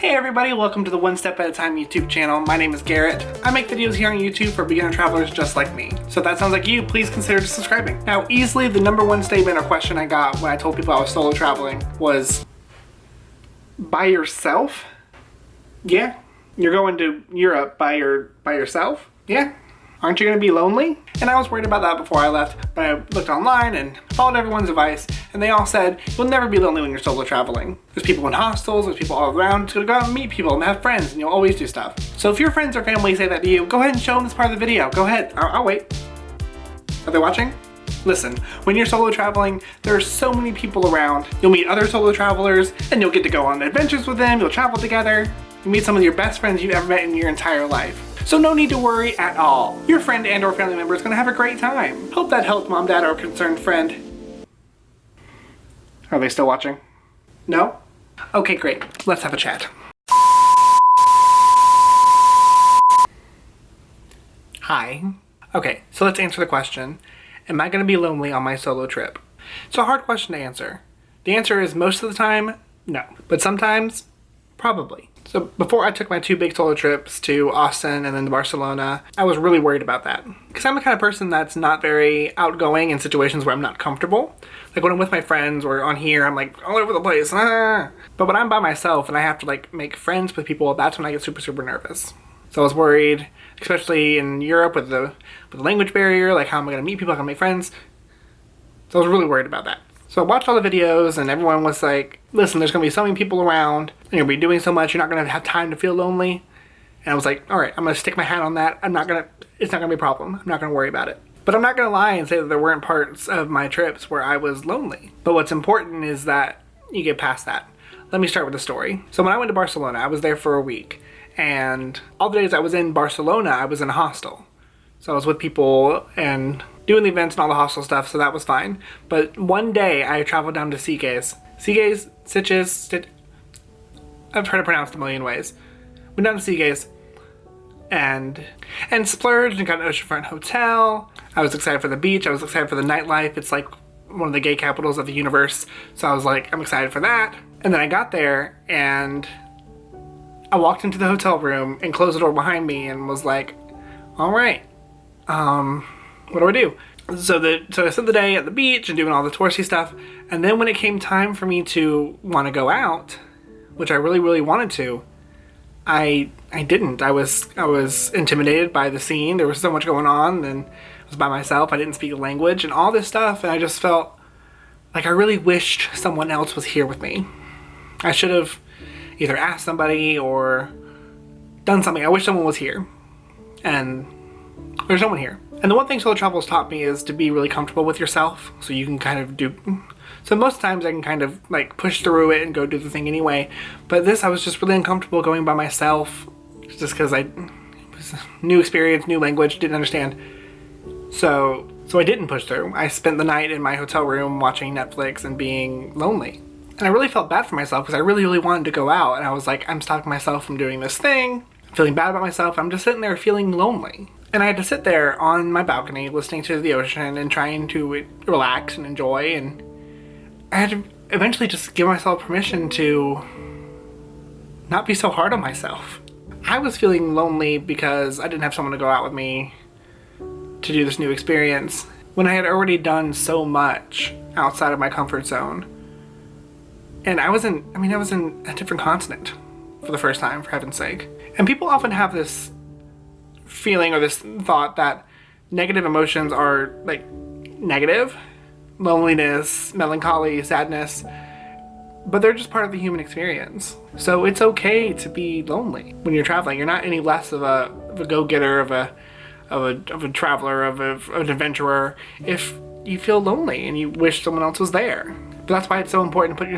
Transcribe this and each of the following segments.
Hey everybody, welcome to the One Step at a Time YouTube channel. My name is Garrett. I make videos here on YouTube for beginner travelers just like me. So if that sounds like you, please consider subscribing. Now, easily the number one statement or question I got when I told people I was solo traveling was, by yourself? Yeah. You're going to Europe by yourself? Yeah. Aren't you gonna be lonely? And I was worried about that before I left, but I looked online and followed everyone's advice, and they all said, you'll never be lonely when you're solo traveling. There's people in hostels, there's people all around, to go out and meet people and have friends, and you'll always do stuff. So if your friends or family say that to you, go ahead and show them this part of the video. Go ahead, I'll wait. Are they watching? Listen, when you're solo traveling, there are so many people around. You'll meet other solo travelers, and you'll get to go on adventures with them, you'll travel together. You'll meet some of your best friends you've ever met in your entire life. So no need to worry at all. Your friend and or family member is gonna have a great time. Hope that helped mom, dad, or concerned friend. Are they still watching? No? Okay, great. Let's have a chat. Hi. Okay, so let's answer the question. Am I gonna be lonely on my solo trip? It's a hard question to answer. The answer is most of the time, no. But sometimes, probably. So before I took my two big solo trips to Austin and then to Barcelona, I was really worried about that. Because I'm the kind of person that's not very outgoing in situations where I'm not comfortable. Like when I'm with my friends or on here, I'm like all over the place. Ah. But when I'm by myself and I have to like make friends with people, that's when I get super nervous. So I was worried, especially in Europe with the language barrier, like how am I gonna meet people, how can I make friends? So I was really worried about that. So I watched all the videos and everyone was like, listen, there's gonna be so many people around and you'll be doing so much, you're not gonna have time to feel lonely. And I was like, all right, I'm gonna stick my hat on that. It's not gonna be a problem. I'm not gonna worry about it. But I'm not gonna lie and say that there weren't parts of my trips where I was lonely. But what's important is that you get past that. Let me start with the story. So when I went to Barcelona, I was there for a week. And all the days I was in Barcelona, I was in a hostel. So I was with people and doing the events and all the hostel stuff, so that was fine. But one day I traveled down to Sitges. I've heard it pronounced a million ways. Went down to Sitges and splurged and got an oceanfront hotel. I was excited for the beach, I was excited for the nightlife. It's like one of the gay capitals of the universe. So I was like, I'm excited for that. And then I got there and I walked into the hotel room and closed the door behind me and was like, all right, what do I do? So I spent the day at the beach and doing all the touristy stuff, and then when it came time for me to want to go out, which I really wanted to, I didn't. I was intimidated by the scene. There was so much going on, and I was by myself. I didn't speak the language and all this stuff, and I just felt like I really wished someone else was here with me. I should have either asked somebody or done something. I wish someone was here, and there's no one here. And the one thing solo travel has taught me is to be really comfortable with yourself, so you can kind of do. So most times I can kind of like push through it and go do the thing anyway. But this, I was just really uncomfortable going by myself, just because it was a new experience, new language, didn't understand. So I didn't push through. I spent the night in my hotel room watching Netflix and being lonely. And I really felt bad for myself because I really wanted to go out, and I was like, I'm stopping myself from doing this thing. I'm feeling bad about myself. I'm just sitting there feeling lonely. And I had to sit there on my balcony listening to the ocean and trying to relax and enjoy, and I had to eventually just give myself permission to not be so hard on myself. I was feeling lonely because I didn't have someone to go out with me to do this new experience when I had already done so much outside of my comfort zone. And I was in a different continent for the first time, for heaven's sake. And people often have this feeling or this thought that negative emotions are like negative, loneliness, melancholy, sadness, but they're just part of the human experience. So it's okay to be lonely when you're traveling. You're not any less of a go-getter, of a traveler, of an adventurer if you feel lonely and you wish someone else was there. But that's why it's so important to put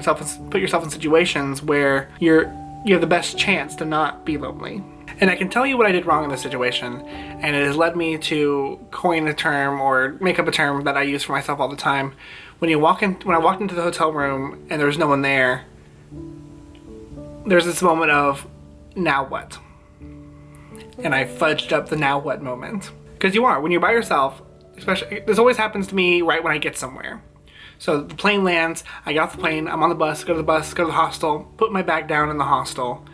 yourself in situations where you have the best chance to not be lonely. And I can tell you what I did wrong in this situation, and it has led me to coin a term or make up a term that I use for myself all the time. When I walked into the hotel room and there was no one there, there's this moment of, now what? And I fudged up the now what moment. Because when you're by yourself, especially, this always happens to me right when I get somewhere. So the plane lands, I get off the plane, I'm on the bus, go to the hostel, put my bag down in the hostel,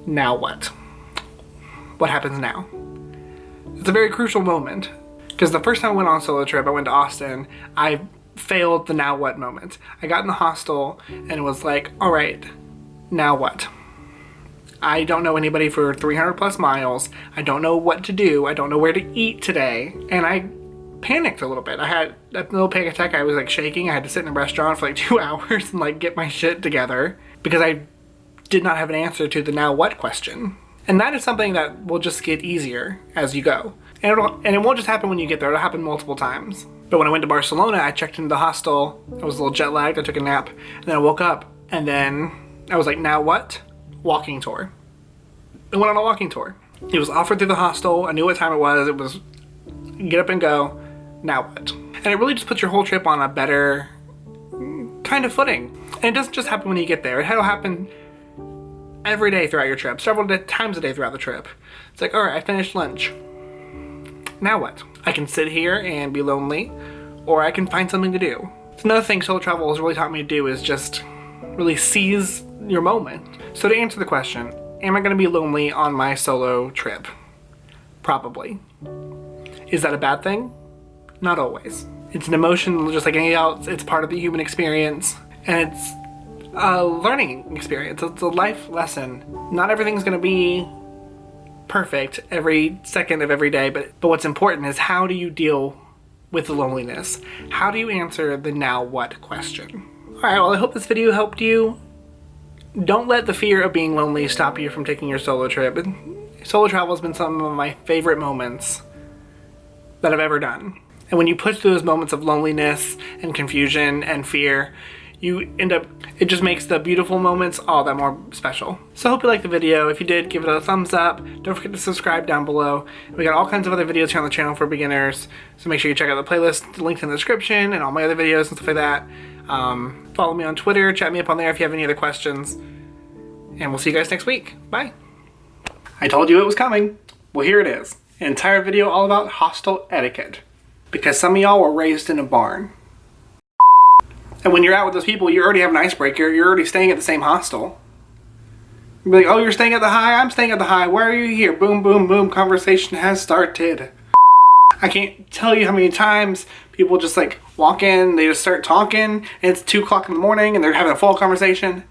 Now what? What happens now? It's a very crucial moment. Because the first time I went on a solo trip, I went to Austin, I failed the now what moment. I got in the hostel and it was like, all right, now what? I don't know anybody for 300 plus miles. I don't know what to do. I don't know where to eat today. And I panicked a little bit. I had a little panic attack. I was like shaking. I had to sit in a restaurant for like 2 hours and like get my shit together because I did not have an answer to the now what question. And that is something that will just get easier as you go. And it won't just happen when you get there. It'll happen multiple times. But when I went to Barcelona, I checked into the hostel. I was a little jet lagged. I took a nap. And then I woke up. And then I was like, now what? Walking tour. I went on a walking tour. It was offered through the hostel. I knew what time it was. It was get up and go. Now what? And it really just puts your whole trip on a better kind of footing. And it doesn't just happen when you get there. It'll happen every day throughout your trip. Several times a day throughout the trip. It's like, all right, I finished lunch. Now what? I can sit here and be lonely, or I can find something to do. It's another thing solo travel has really taught me to do is just really seize your moment. So to answer the question, am I going to be lonely on my solo trip? Probably. Is that a bad thing? Not always. It's an emotion just like anything else. It's part of the human experience, and it's a learning experience. It's a life lesson. Not everything's going to be perfect every second of every day, but what's important is how do you deal with the loneliness? How do you answer the now what question? Alright, well I hope this video helped you. Don't let the fear of being lonely stop you from taking your solo trip. Solo travel has been some of my favorite moments that I've ever done. And when you push through those moments of loneliness and confusion and fear, it just makes the beautiful moments all that more special. So I hope you liked the video. If you did, give it a thumbs up. Don't forget to subscribe down below. We got all kinds of other videos here on the channel for beginners, so make sure you check out the playlist, the links in the description, and all my other videos and stuff like that. Follow me on Twitter, chat me up on there if you have any other questions, and we'll see you guys next week. Bye. I told you it was coming. Well, here it is. An entire video all about hostel etiquette, because some of y'all were raised in a barn. And when you're out with those people, you already have an icebreaker. You're already staying at the same hostel. You'll be like, oh, you're staying at the high? I'm staying at the high. Why are you here? Boom, boom, boom. Conversation has started. I can't tell you how many times people just like walk in, they just start talking, and it's 2 o'clock in the morning, and they're having a full conversation.